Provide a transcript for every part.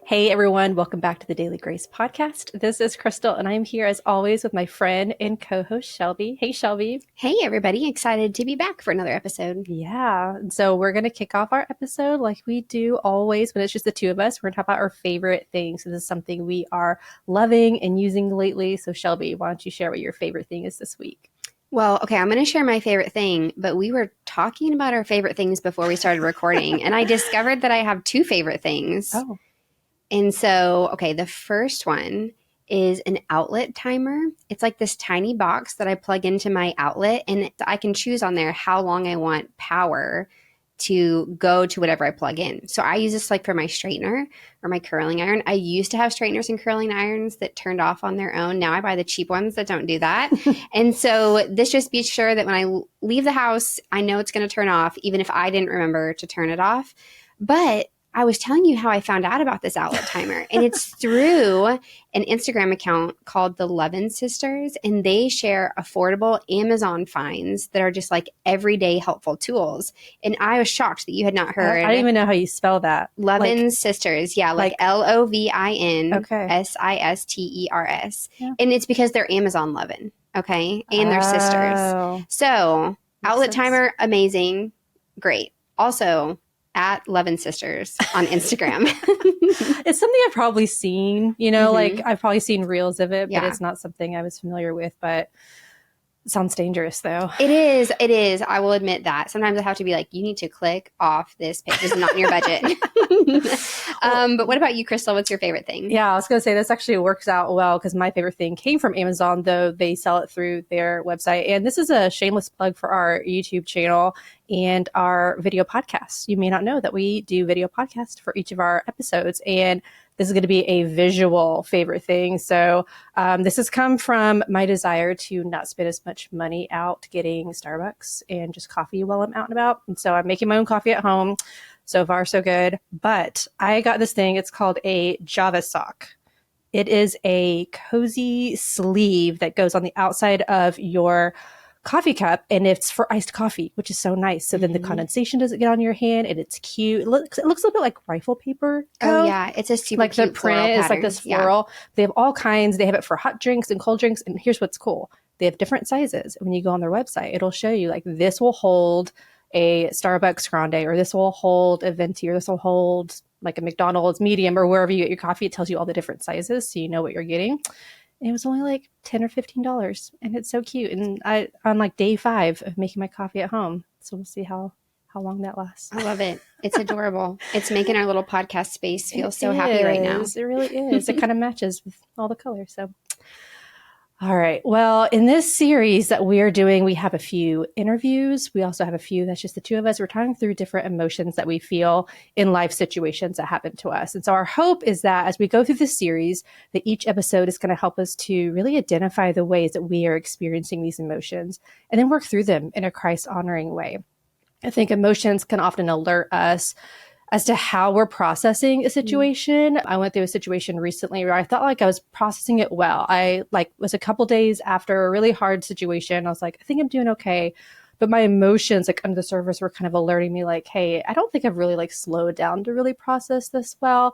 Hey everyone, welcome back to the Daily Grace podcast. This is Krystal, and I'm here as always with my friend and co-host Shelby. Hey Shelby. Hey everybody, excited to be back for another episode. Yeah, so we're going to kick off our episode like we do always when it's just the two of us. We're going to talk about our favorite things. This is something we are loving and using lately. So Shelby, why don't you share what your favorite thing is this week? Well, okay, I'm going to share my favorite thing, but we were talking about our favorite things before we started recording, and I discovered that I have two favorite things. Oh. And so, okay, the first one is an outlet timer. It's like this tiny box that I plug into my outlet, and I can choose on there how long I want power to go to whatever I plug in. So I use this like for my straightener or my curling iron. I used to have straighteners and curling irons that turned off on their own. Now I buy the cheap ones that don't do that. And so this just be sure that when I leave the house, I know it's going to turn off, even if I didn't remember to turn it off. But I was telling you how I found out about this outlet timer, and it's through an Instagram account called the Levin Sisters, and they share affordable Amazon finds that are just like everyday helpful tools. And I was shocked that you had not heard. I don't even know how you spell that. Levin Sisters. Yeah, like Lovin Sisters. Yeah. And it's because they're Amazon Levin, okay? And they're sisters. So outlet timer, amazing. Great. Also, at Levin Sisters on Instagram. It's something I've probably seen, like I've probably seen reels of it, but it's not something I was familiar with, but it sounds dangerous though. It is. I will admit that. Sometimes I have to be like, you need to click off this page. This is not in your budget. But what about you, Krystal? What's your favorite thing? Yeah, I was going to say this actually works out well because my favorite thing came from Amazon, though they sell it through their website. And this is a shameless plug for our YouTube channel and our video podcasts. You may not know that we do video podcasts for each of our episodes, and this is going to be a visual favorite thing. So this has come from my desire to not spend as much money out getting Starbucks and just coffee while I'm out and about. And so I'm making my own coffee at home. So far, so good. But I got this thing. It's called a Javasok. It is a cozy sleeve that goes on the outside of your coffee cup, and it's for iced coffee, which is so nice. So then the condensation doesn't get on your hand, and it's cute. It looks a little bit like rifle paper. Oh yeah, it's a super like cute the print is like this floral. Yeah. They have all kinds. They have it for hot drinks and cold drinks. And here's what's cool: they have different sizes. And when you go on their website, it'll show you like this will hold a Starbucks grande, or this will hold a venti, or this will hold like a McDonald's medium, or wherever you get your coffee. It tells you all the different sizes, so you know what you're getting. And it was only like $10 or $15, and it's so cute. And on like day 5 of making my coffee at home, so we'll see how long that lasts. I love it. It's adorable. It's making our little podcast space feel happy right now. It really is. It kind of matches with all the colors. So. All right. Well, in this series that we are doing, we have a few interviews. We also have a few that's just the two of us. We're talking through different emotions that we feel in life situations that happen to us. And so our hope is that as we go through this series, that each episode is going to help us to really identify the ways that we are experiencing these emotions and then work through them in a Christ-honoring way. I think emotions can often alert us as to how we're processing a situation. I went through a situation recently where I felt like I was processing it well. I was a couple days after a really hard situation. I was like, I think I'm doing okay. But my emotions under the surface were kind of alerting me like, hey, I don't think I've really slowed down to really process this well.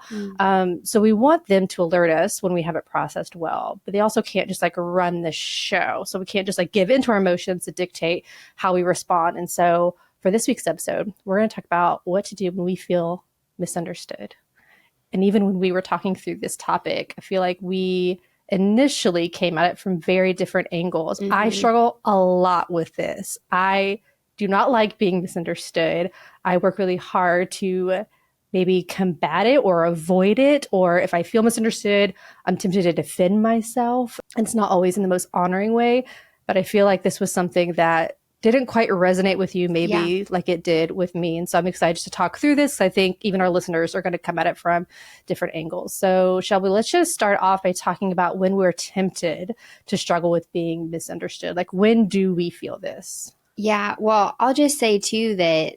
So we want them to alert us when we have it processed well, but they also can't just run the show. So we can't just give into our emotions to dictate how we respond. And so for this week's episode, we're going to talk about what to do when we feel misunderstood. And even when we were talking through this topic, I feel like we initially came at it from very different angles. I struggle a lot with this. I do not like being misunderstood. I work really hard to maybe combat it or avoid it. Or if I feel misunderstood, I'm tempted to defend myself. And it's not always in the most honoring way. But I feel like this was something that didn't quite resonate with you maybe like it did with me. And so I'm excited to talk through this. I think even our listeners are going to come at it from different angles. So Shelby, let's just start off by talking about when we're tempted to struggle with being misunderstood. When do we feel this? Yeah, well, I'll just say too that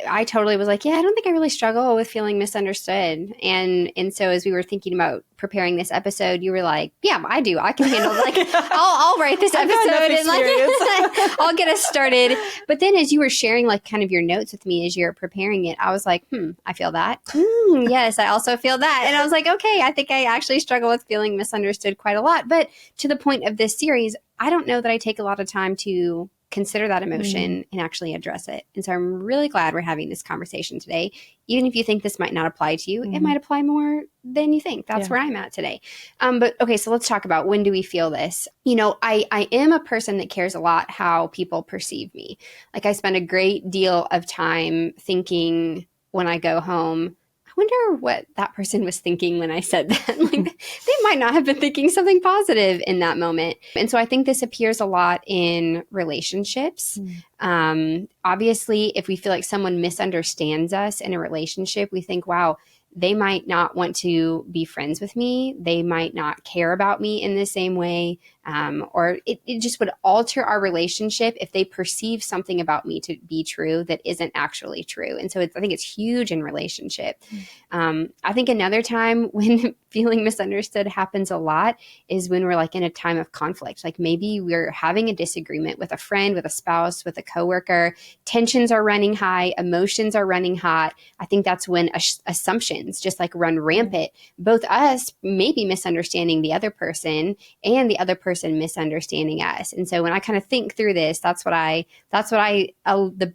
I totally was like, yeah, I don't think I really struggle with feeling misunderstood. And so as we were thinking about preparing this episode, you were like, yeah, I do. I can handle like Yeah. I'll write this I've got enough episode and like experience. I'll get us started. But then as you were sharing like kind of your notes with me as you're preparing it, I was like, I feel that. Yes, I also feel that. And I was like, okay, I think I actually struggle with feeling misunderstood quite a lot. But to the point of this series, I don't know that I take a lot of time to consider that emotion and actually address it. And so I'm really glad we're having this conversation today. Even if you think this might not apply to you, it might apply more than you think. That's where I'm at today. But okay, so let's talk about when do we feel this? You know, I am a person that cares a lot how people perceive me. Like I spend a great deal of time thinking when I go home, I wonder what that person was thinking when I said that. Like they might not have been thinking something positive in that moment. And so I think this appears a lot in relationships. Obviously, if we feel like someone misunderstands us in a relationship, we think, wow, they might not want to be friends with me. They might not care about me in the same way. Or it just would alter our relationship if they perceive something about me to be true that isn't actually true. And so I think it's huge in relationship. I think another time when feeling misunderstood happens a lot is when we're like in a time of conflict. Like maybe we're having a disagreement with a friend, with a spouse, with a coworker. Tensions are running high. Emotions are running hot. I think that's when assumptions just like run rampant. Both us maybe misunderstanding the other person and the other person misunderstanding us. And so when I kind of think through this, the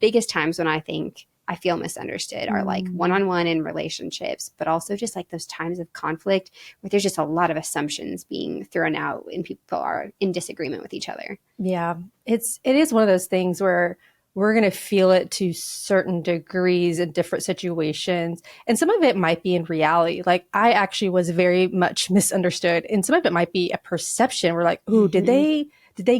biggest times when I think I feel misunderstood are like one-on-one in relationships, but also just like those times of conflict where there's just a lot of assumptions being thrown out and people are in disagreement with each other. Yeah, it is one of those things where we're going to feel it to certain degrees in different situations. And some of it might be in reality. Like I actually was very much misunderstood. And some of it might be a perception. We're like, ooh, did they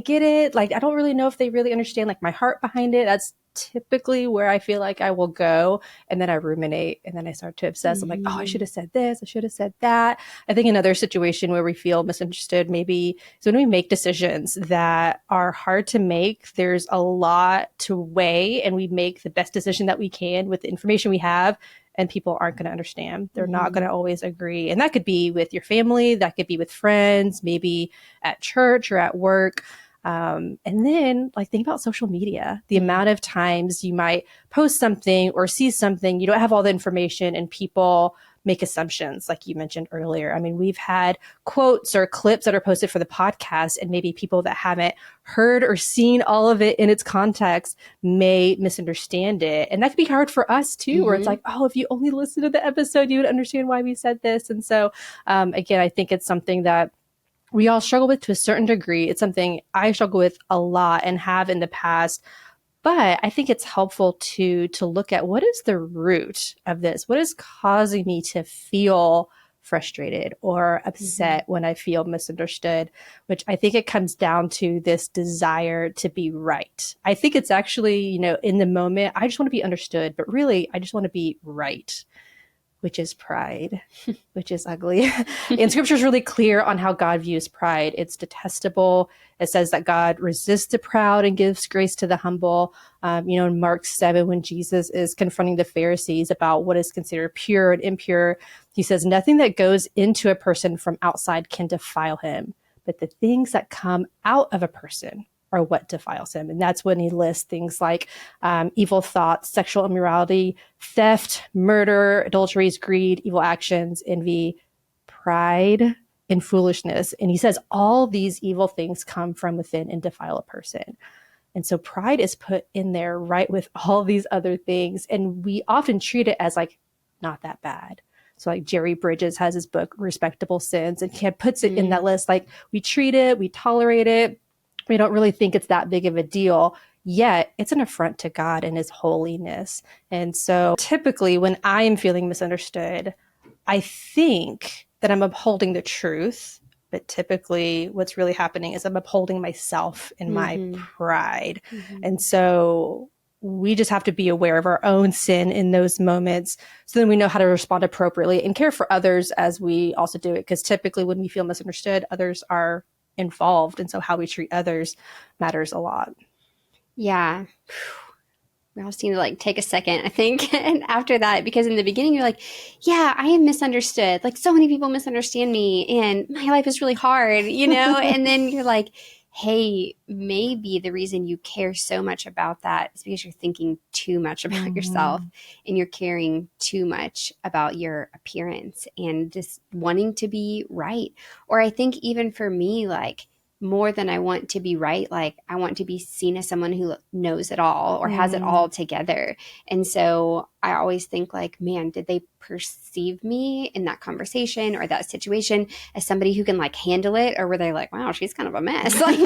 get it? Like, I don't really know if they really understand like my heart behind it. That's typically where I feel like I will go. And then I ruminate and then I start to obsess. I'm like, oh, I should have said this. I should have said that. I think another situation where we feel misunderstood maybe is when we make decisions that are hard to make. There's a lot to weigh and we make the best decision that we can with the information we have. And people aren't going to understand. They're not going to always agree. And that could be with your family. That could be with friends, maybe at church or at work. And then like think about social media, the amount of times you might post something or see something, you don't have all the information and people make assumptions like you mentioned earlier. I mean, we've had quotes or clips that are posted for the podcast and maybe people that haven't heard or seen all of it in its context may misunderstand it. And that could be hard for us too, where it's like, oh, if you only listened to the episode, you would understand why we said this. And so, again, I think it's something that we all struggle with to a certain degree. It's something I struggle with a lot and have in the past. But I think it's helpful to look at what is the root of this? What is causing me to feel frustrated or upset when I feel misunderstood, which I think it comes down to this desire to be right. I think it's actually, in the moment, I just want to be understood, but really I just want to be right, which is pride, which is ugly. And scripture is really clear on how God views pride. It's detestable. It says that God resists the proud and gives grace to the humble. In Mark 7, when Jesus is confronting the Pharisees about what is considered pure and impure, he says, nothing that goes into a person from outside can defile him, but the things that come out of a person are what defiles him. And that's when he lists things like evil thoughts, sexual immorality, theft, murder, adulteries, greed, evil actions, envy, pride, and foolishness. And he says all these evil things come from within and defile a person. And so pride is put in there right with all these other things. And we often treat it as like not that bad. So like Jerry Bridges has his book, Respectable Sins, and he puts it in that list. Like we treat it, we tolerate it. We don't really think it's that big of a deal, yet it's an affront to God and his holiness. And so typically when I am feeling misunderstood, I think that I'm upholding the truth, but typically what's really happening is I'm upholding myself and my pride. And so we just have to be aware of our own sin in those moments so then we know how to respond appropriately and care for others as we also do it. Because typically when we feel misunderstood, others are involved. And so how we treat others matters a lot. Yeah. we all seem to like take a second, I think, and after that, because in the beginning you're like, yeah, I am misunderstood. Like so many people misunderstand me and my life is really hard, and then you're like, hey, maybe the reason you care so much about that is because you're thinking too much about yourself and you're caring too much about your appearance and just wanting to be right. Or I think even for me, like, more than I want to be right, like I want to be seen as someone who knows it all or has it all together. And so I always think like, man, did they perceive me in that conversation or that situation as somebody who can like handle it? Or were they like, wow, she's kind of a mess? Like,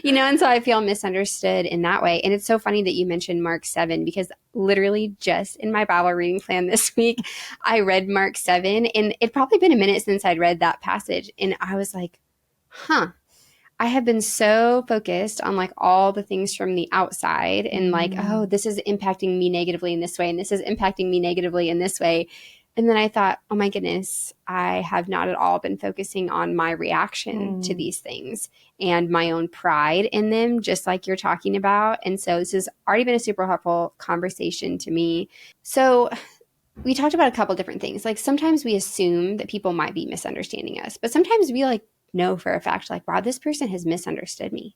and so I feel misunderstood in that way. And it's so funny that you mentioned Mark 7, because literally just in my Bible reading plan this week, I read Mark 7, and it'd probably been a minute since I'd read that passage. And I was like, huh. I have been so focused on like all the things from the outside and like, oh, this is impacting me negatively in this way, and this is impacting me negatively in this way. And then I thought, oh my goodness, I have not at all been focusing on my reaction to these things and my own pride in them, just like you're talking about. And so this has already been a super helpful conversation to me. So we talked about a couple different things. Like sometimes we assume that people might be misunderstanding us, but sometimes we like know for a fact, like, wow, this person has misunderstood me.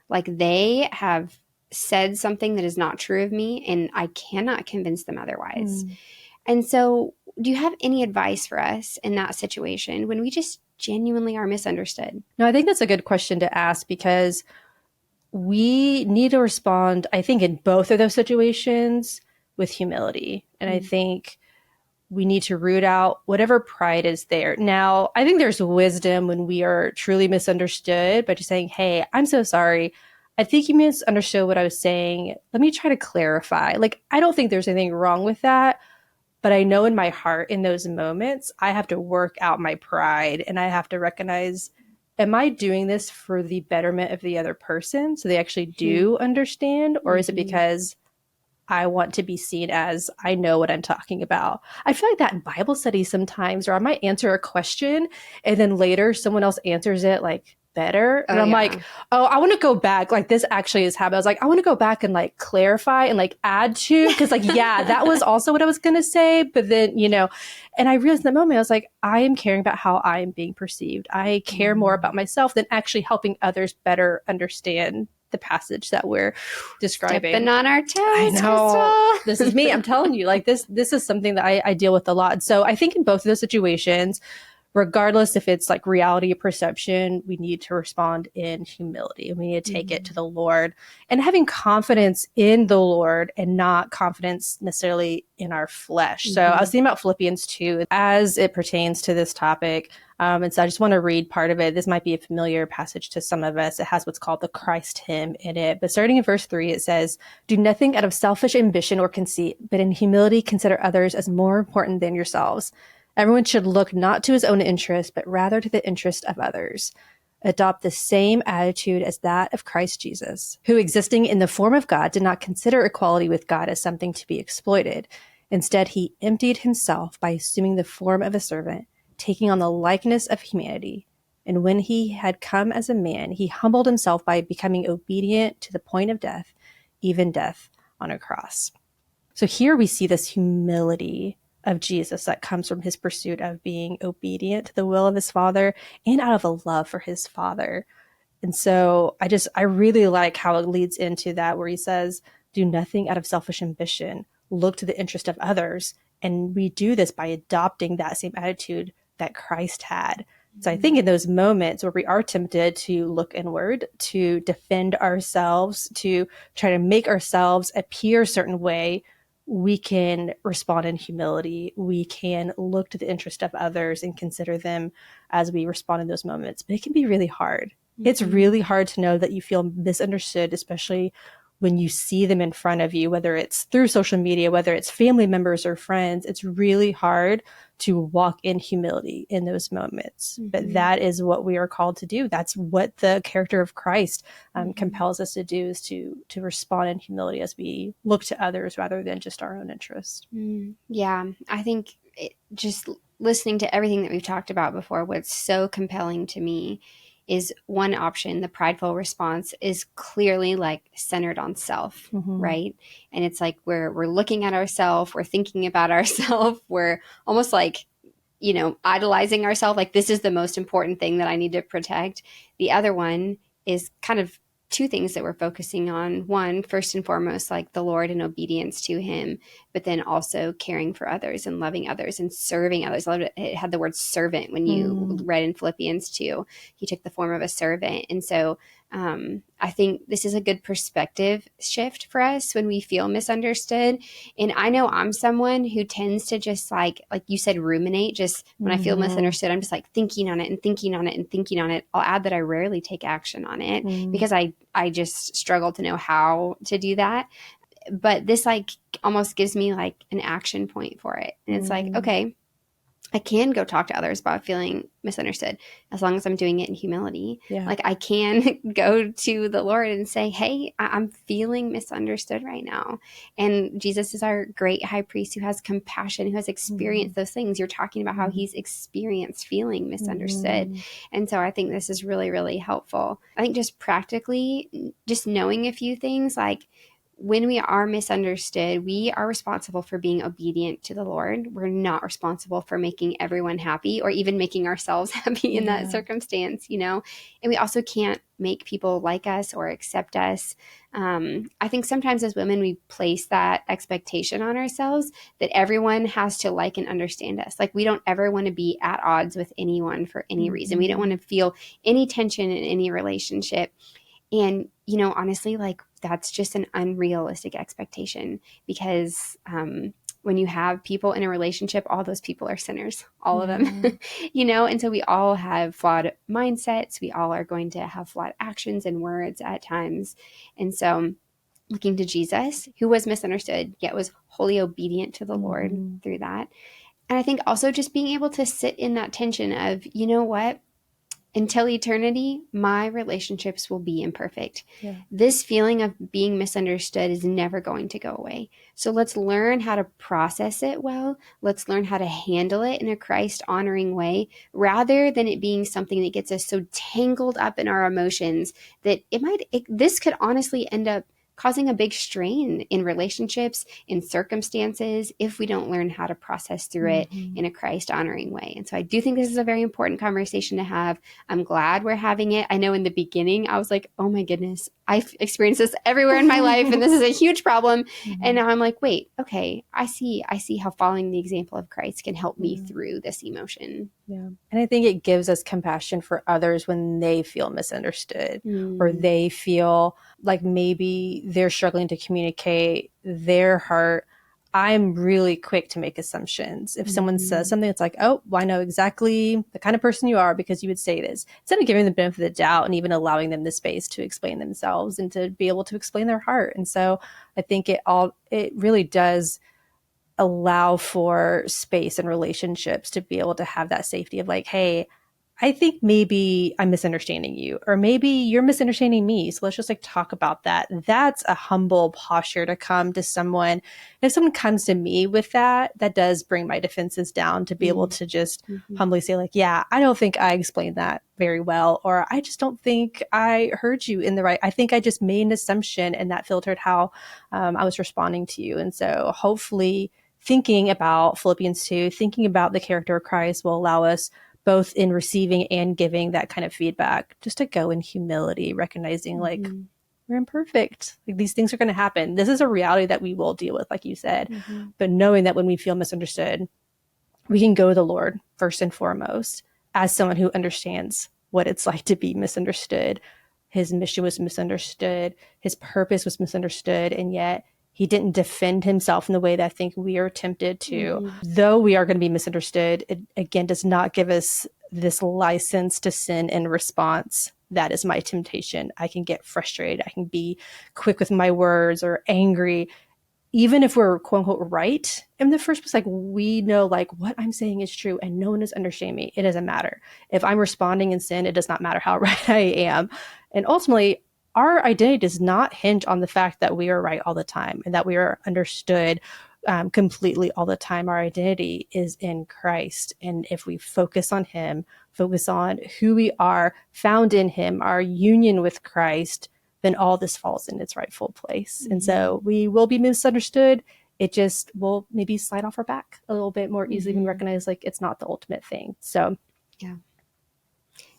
Like they have said something that is not true of me, and I cannot convince them otherwise. And so do you have any advice for us in that situation when we just genuinely are misunderstood? No, I think that's a good question to ask, because we need to respond, I think, in both of those situations with humility. And I think we need to root out whatever pride is there. Now, I think there's wisdom when we are truly misunderstood by just saying, hey, I'm so sorry. I think you misunderstood what I was saying. Let me try to clarify. Like, I don't think there's anything wrong with that. But I know in my heart, in those moments, I have to work out my pride, and I have to recognize, am I doing this for the betterment of the other person so they actually do understand? Or is it because I want to be seen as I know what I'm talking about? I feel like that in Bible studies sometimes, or I might answer a question and then later someone else answers it like better. And I'm like, oh, I want to go back. Like this actually is happening. I was like, I want to go back and like clarify and like add to, because like, yeah, that was also what I was going to say. But then, and I realized in that moment, I was like, I am caring about how I am being perceived. I care more about myself than actually helping others better understand the passage that we're describing. Stepping on our toes. I know. Krystal. This is me. I'm telling you, like this is something that I deal with a lot. So I think in both of those situations, regardless if it's like reality or perception, we need to respond in humility, and we need to take it to the Lord, and having confidence in the Lord and not confidence necessarily in our flesh. So I was thinking about Philippians 2 as it pertains to this topic. And so I just want to read part of it. This might be a familiar passage to some of us. It has what's called the Christ hymn in it. But starting in verse 3, it says, "Do nothing out of selfish ambition or conceit, but in humility consider others as more important than yourselves. Everyone should look not to his own interest, but rather to the interest of others. Adopt the same attitude as that of Christ Jesus, who, existing in the form of God, did not consider equality with God as something to be exploited. Instead, he emptied himself by assuming the form of a servant, taking on the likeness of humanity. And when he had come as a man, he humbled himself by becoming obedient to the point of death, even death on a cross." So here we see this humility of Jesus that comes from his pursuit of being obedient to the will of his Father and out of a love for his Father. And so I really like how it leads into that, where he says, do nothing out of selfish ambition, look to the interest of others. And we do this by adopting that same attitude that Christ had. So I think in those moments where we are tempted to look inward, to defend ourselves, to try to make ourselves appear a certain way, we can respond in humility. We can look to the interest of others and consider them as we respond in those moments. But it can be really hard. It's really hard to know that you feel misunderstood, especially when you see them in front of you, whether it's through social media, whether it's family members or friends. It's really hard to walk in humility in those moments. But that is what we are called to do. That's what the character of Christ compels us to do, is to respond in humility as we look to others rather than just our own interest. Yeah, I think just listening to everything that we've talked about before, what's so compelling to me is one option. The prideful response is clearly like centered on self, right? And it's like we're looking at ourselves, we're thinking about ourselves, we're almost like, idolizing ourselves, like this is the most important thing that I need to protect. The other one is kind of two things that we're focusing on. One, first and foremost, like the Lord and obedience to him, but then also caring for others and loving others and serving others. I loved it. It had the word servant when you read in Philippians 2. He took the form of a servant. And so I think this is a good perspective shift for us when we feel misunderstood. And I know I'm someone who tends to just like you said, ruminate. Just when I feel misunderstood, I'm just like thinking on it and thinking on it and thinking on it. I'll add that I rarely take action on it because I just struggle to know how to do that. But this like almost gives me like an action point for it. And it's like, okay, I can go talk to others about feeling misunderstood as long as I'm doing it in humility. Yeah. Like I can go to the Lord and say, hey, I'm feeling misunderstood right now. And Jesus is our great high priest who has compassion, who has experienced those things. You're talking about how he's experienced feeling misunderstood. And so I think this is really, really helpful. I think just practically, just knowing a few things like, when we are misunderstood, we are responsible for being obedient to the Lord. We're not responsible for making everyone happy or even making ourselves happy in that circumstance, And we also can't make people like us or accept us. I think sometimes as women, we place that expectation on ourselves that everyone has to like and understand us. Like we don't ever want to be at odds with anyone for any reason. We don't want to feel any tension in any relationship. And, honestly, like that's just an unrealistic expectation because when you have people in a relationship, all those people are sinners, all of them, and so we all have flawed mindsets. We all are going to have flawed actions and words at times. And so looking to Jesus, who was misunderstood, yet was wholly obedient to the Lord through that. And I think also just being able to sit in that tension of, you know what? Until eternity, my relationships will be imperfect. Yeah. This feeling of being misunderstood is never going to go away. So let's learn how to process it well. Let's learn how to handle it in a Christ-honoring way, rather than it being something that gets us so tangled up in our emotions that this could honestly end up causing a big strain in relationships, in circumstances, if we don't learn how to process through it in a Christ-honoring way. And so I do think this is a very important conversation to have. I'm glad we're having it. I know in the beginning, I was like, oh my goodness, I've experienced this everywhere in my life, and this is a huge problem. And now I'm like, wait, okay, I see how following the example of Christ can help me through this emotion. Yeah. And I think it gives us compassion for others when they feel misunderstood or they feel like maybe they're struggling to communicate their heart. I'm really quick to make assumptions. If someone says something, it's like, oh, well, I know exactly the kind of person you are because you would say this. Instead of giving them the benefit of the doubt and even allowing them the space to explain themselves and to be able to explain their heart. And so I think it really does allow for space and relationships to be able to have that safety of like, hey, I think maybe I'm misunderstanding you, or maybe you're misunderstanding me. So let's just like talk about that. That's a humble posture to come to someone. And if someone comes to me with that, that does bring my defenses down to be able to just humbly say like, yeah, I don't think I explained that very well, or I just don't think I heard you in the right. I think I just made an assumption and that filtered how I was responding to you. And so hopefully thinking about Philippians 2, thinking about the character of Christ will allow us both in receiving and giving that kind of feedback, just to go in humility, recognizing like we're imperfect. Like these things are going to happen. This is a reality that we will deal with, like you said, but knowing that when we feel misunderstood, we can go to the Lord first and foremost as someone who understands what it's like to be misunderstood. His mission was misunderstood. His purpose was misunderstood. And yet he didn't defend himself in the way that I think we are tempted to. Though we are going to be misunderstood, it again does not give us this license to sin in response. That is my temptation. I can get frustrated. I can be quick with my words or angry. Even if we're quote unquote right in the first place, like we know like what I'm saying is true and no one is understanding me. It doesn't matter. If I'm responding in sin, it does not matter how right I am. And ultimately, our identity does not hinge on the fact that we are right all the time and that we are understood completely all the time. Our identity is in Christ. And if we focus on him focus on who we are, found in him, our union with Christ, then all this falls in its rightful place. And so we will be misunderstood. It just will maybe slide off our back a little bit more easily when we recognize like it's not the ultimate thing. So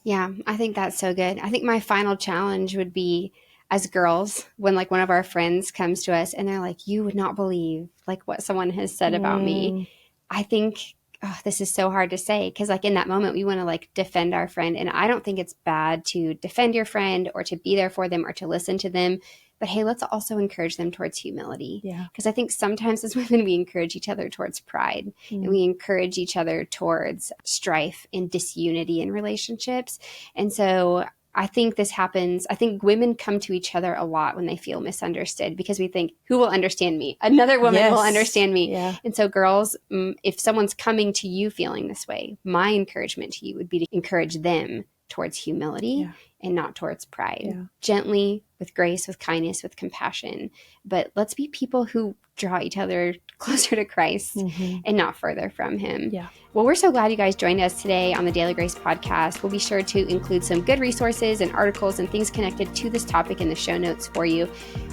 yeah, I think that's so good. I think my final challenge would be, as girls, when like one of our friends comes to us and they're like, you would not believe like what someone has said about me. I think, this is so hard to say, because like in that moment we want to like defend our friend, and I don't think it's bad to defend your friend or to be there for them or to listen to them. But hey, let's also encourage them towards humility. Yeah. Because I think sometimes as women, we encourage each other towards pride and we encourage each other towards strife and disunity in relationships. And so I think this happens. I think women come to each other a lot when they feel misunderstood, because we think, who will understand me? Another woman will understand me. Yeah. And so girls, if someone's coming to you feeling this way, my encouragement to you would be to encourage them towards humility and not towards pride. Yeah. Gently, with grace, with kindness, with compassion. But let's be people who draw each other closer to Christ and not further from him. Yeah. Well, we're so glad you guys joined us today on the Daily Grace podcast. We'll be sure to include some good resources and articles and things connected to this topic in the show notes for you.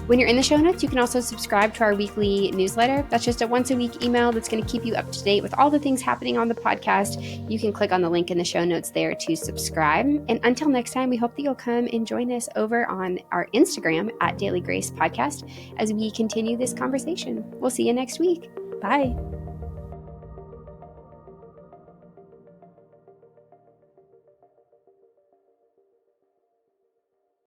When you're in the show notes, you can also subscribe to our weekly newsletter. That's just a once-a-week email that's going to keep you up to date with all the things happening on the podcast. You can click on the link in the show notes there to subscribe. And until next time, we hope that you'll come and join us over on our Instagram at Daily Grace Podcast as we continue this conversation. We'll see you next week. Bye.